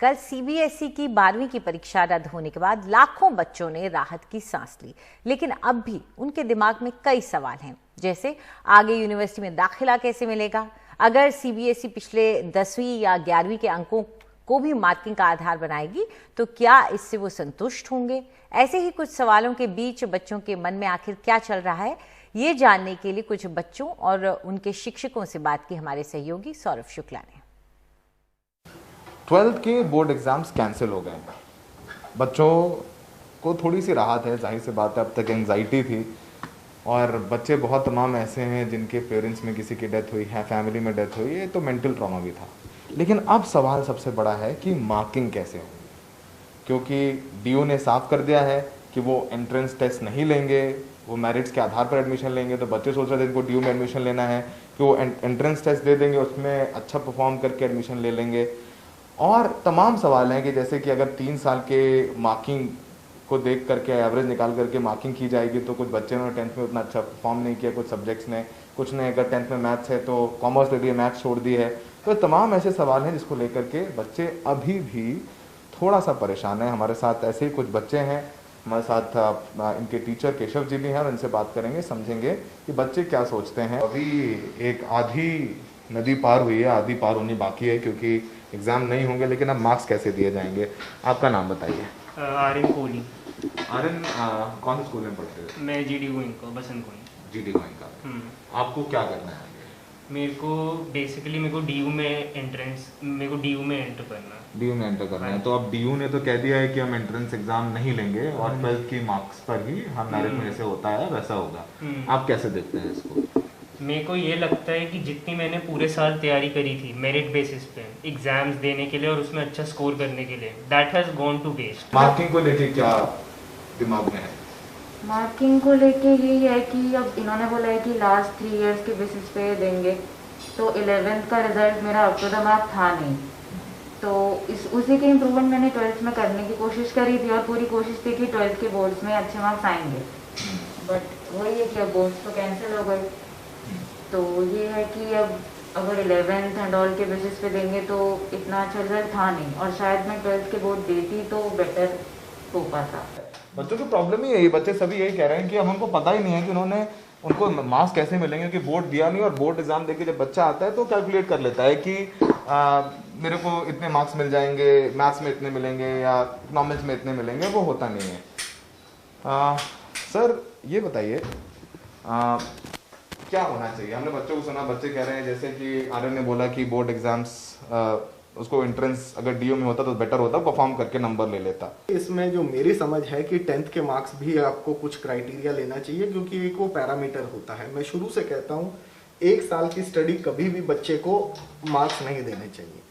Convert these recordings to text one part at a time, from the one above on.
कल सीबीएसई की 12वीं की परीक्षा रद्द होने के बाद लाखों बच्चों ने राहत की सांस ली, लेकिन अब भी उनके दिमाग में कई सवाल हैं, जैसे आगे यूनिवर्सिटी में दाखिला कैसे मिलेगा, अगर सीबीएसई पिछले 10वीं या 11वीं के अंकों को भी मार्किंग का आधार बनाएगी तो क्या इससे वो संतुष्ट होंगे। ऐसे ही कुछ सवालों के बीच बच्चों के मन में आखिर क्या चल रहा है, ये जानने के लिए कुछ बच्चों और उनके शिक्षकों से बात की हमारे सहयोगी सौरभ शुक्ला ने। 12th के बोर्ड एग्जाम्स कैंसिल हो गए। बच्चों को थोड़ी सी राहत है, जाहिर सी बात है, अब तक एंजाइटी थी और बच्चे बहुत तमाम ऐसे हैं जिनके पेरेंट्स में किसी की डेथ हुई है, फैमिली में डेथ हुई है, तो मेंटल ट्रॉमा भी था। लेकिन अब सवाल सबसे बड़ा है कि मार्किंग कैसे होगी, क्योंकि डीयू ने साफ कर दिया है कि वो एंट्रेंस टेस्ट नहीं लेंगे, वो मेरिट्स के आधार पर एडमिशन लेंगे। तो बच्चे सोच रहे थे इनको डीयू में एडमिशन लेना है कि वो एंट्रेंस टेस्ट दे देंगे, उसमें अच्छा परफॉर्म करके एडमिशन ले लेंगे। और तमाम सवाल हैं कि जैसे कि अगर 3 साल के मार्किंग को देख करके एवरेज निकाल करके मार्किंग की जाएगी तो कुछ बच्चे ने 10th में उतना अच्छा परफॉर्म नहीं किया, कुछ सब्जेक्ट्स ने, कुछ ने अगर 10th में मैथ्स है तो कॉमर्स ले लिया, मैथ्स छोड़ दी है। तो तमाम ऐसे सवाल हैं जिसको लेकर के बच्चे अभी भी थोड़ा सा परेशान हैं। हमारे साथ ऐसे ही कुछ बच्चे हैं, हमारे साथ इनके टीचर केशव जी भी हैं और इनसे बात करेंगे, समझेंगे कि बच्चे क्या सोचते हैं। अभी एक आधी नदी पार हुई है, आधी पार होनी बाकी है क्योंकि एग्ज़ाम नहीं होंगे, लेकिन अब मार्क्स कैसे दिए जाएंगे। आपका नाम बताइए। आर्यन कोहली। आर्यन कौन से स्कूल में पढ़ते हो? मैं जीडी गोइंका, बसंत गोइंका। जीडी गोइंका। आपको क्या करना है? मेरे को डीयू में एंटर करना है। डीयू में एंटर करना है, तो अब डीयू ने तो कह दिया है कि हम एंट्रेंस एग्जाम नहीं लेंगे और 12th की मार्क्स पर ही हम मेरिट में जैसे होता है वैसा होगा। आप कैसे देखते हैं इसको? मेरे को ये लगता है कि जितनी मैंने पूरे साल तैयारी करी थी मेरिट बेसिस पे एग्जाम्स देने के लिए और उसमें अच्छा स्कोर करने के लिए, that has gone to waste. Marking को लेके क्या दिमाग में है? मार्किंग को लेके यही है कि अब इन्होंने बोला है कि लास्ट 3 इयर्स के बेसिस पे देंगे, तो 11th का रिजल्ट मेरा अप टू द मार्क था नहीं, तो उसी के इम्प्रूवमेंट मैंने 12th में करने की कोशिश करी थी और पूरी कोशिश थी कि 12th के बोर्ड्स में अच्छे मार्क्स आएंगे, बट वही है कि अब बोर्ड्स तो कैंसिल हो गए। तो ये है कि अब अगर 11th एंड ऑल के बेसिस पे देंगे तो इतना अच्छा रिजल्ट था नहीं, और शायद मैं 12th के बोर्ड देती तो बेटर हो पाता। बच्चों की प्रॉब्लम ही यही, बच्चे सभी यही कह रहे हैं कि अब हमको पता ही नहीं है कि उनको मार्क्स कैसे मिलेंगे, क्योंकि बोर्ड दिया नहीं। और बोर्ड एग्जाम देके जब बच्चा आता है तो कैलकुलेट कर लेता है कि मेरे को इतने मार्क्स मिल जाएंगे, मैथ्स में इतने मिलेंगे या इकोनॉमिक्स में इतने मिलेंगे, वो होता नहीं है। सर ये बताइए क्या होना चाहिए? हमने बच्चों को सुना, बच्चे कह रहे हैं जैसे कि आर्यन ने बोला कि बोर्ड एग्जाम्स उसको एंट्रेंस अगर डीयू में होता तो बेटर होता, परफॉर्म करके नंबर ले लेता। इसमें जो मेरी समझ है कि 10th के मार्क्स भी आपको कुछ क्राइटेरिया लेना चाहिए, क्योंकि एक वो पैरामीटर होता है। मैं शुरू से कहता हूँ 1 साल की स्टडी कभी भी बच्चे को मार्क्स नहीं देने चाहिए,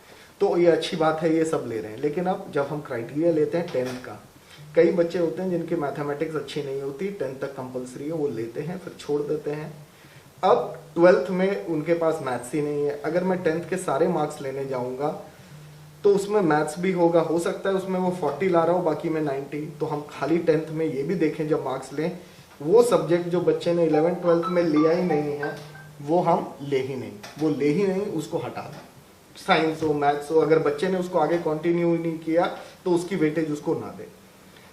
तो ये अच्छी बात है, ये सब ले रहे हैं। लेकिन अब जब हम क्राइटेरिया लेते हैं 10th का, कई बच्चे होते हैं जिनकी मैथमेटिक्स अच्छी नहीं होती, 10th तक कंपल्सरी है, वो लेते हैं फिर छोड़ देते हैं। अब 12th में उनके पास मैथ्स ही नहीं है। अगर मैं 10th के सारे मार्क्स लेने जाऊंगा तो उसमें मैथ्स भी होगा, हो सकता है उसमें वो 40 ला रहा हो, बाकी में 90। तो हम खाली 10th में ये भी देखें जब मार्क्स लें, वो सब्जेक्ट जो बच्चे ने 11th 12th में लिया ही नहीं है वो हम ले ही नहीं, उसको हटा दें। साइंस हो, मैथ्स हो, अगर बच्चे ने उसको आगे कंटिन्यू नहीं किया तो उसकी वेटेज उसको ना दे।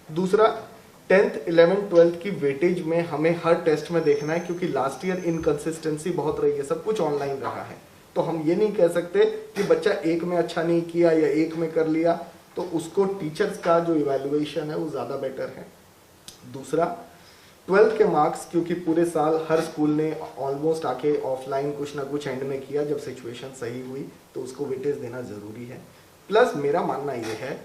दूसरा, 10th 11th 12th की वेटेज में हमें हर टेस्ट में देखना है, क्योंकि लास्ट ईयर इनकंसिस्टेंसी बहुत रही है, सब कुछ ऑनलाइन रहा है। तो हम ये नहीं कह सकते कि बच्चा एक में अच्छा नहीं किया या एक में कर लिया, तो उसको टीचर्स का जो इवैल्यूएशन है वो ज़्यादा बेटर है। दूसरा, 12th के मार्क्स, क्योंकि पूरे साल हर स्कूल ने ऑलमोस्ट आके ऑफलाइन कुछ ना कुछ एंड में किया, जब सिचुएशन सही हुई तो उसको वेटेज देना ज़रूरी है। प्लस मेरा मानना ये है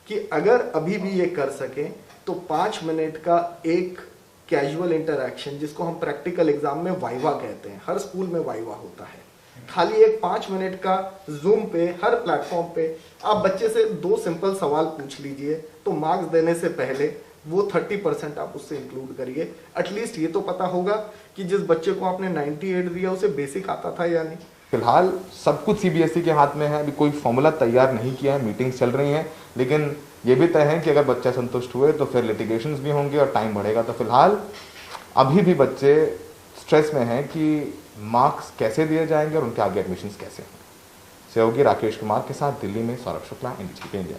कि अगर अभी भी ये कर सकें तो 5 मिनट का एक कैजुअल इंटरैक्शन, जिसको हम प्रैक्टिकल एग्जाम में वाइवा कहते हैं, हर स्कूल में वाइवा होता है, खाली एक 5 मिनट का जूम पे हर प्लेटफॉर्म पे आप बच्चे से 2 सिंपल सवाल पूछ लीजिए, तो मार्क्स देने से पहले वो 30% आप उससे इंक्लूड करिए। एटलीस्ट ये तो पता होगा कि जिस बच्चे को आपने 98 दिया उसे बेसिक आता था या नहीं। फिलहाल सब कुछ सीबीएसई के हाथ में है, अभी कोई फॉर्मूला तैयार नहीं किया है, मीटिंग्स चल रही हैं, लेकिन ये भी तय है कि अगर बच्चे संतुष्ट हुए तो फिर लिटिगेशंस भी होंगे और टाइम बढ़ेगा। तो फिलहाल अभी भी बच्चे स्ट्रेस में हैं कि मार्क्स कैसे दिए जाएंगे और उनके आगे एडमिशन्स कैसे होंगे। सहयोगी राकेश कुमार के साथ दिल्ली में सौरभ शुक्ला, NDTV इंडिया।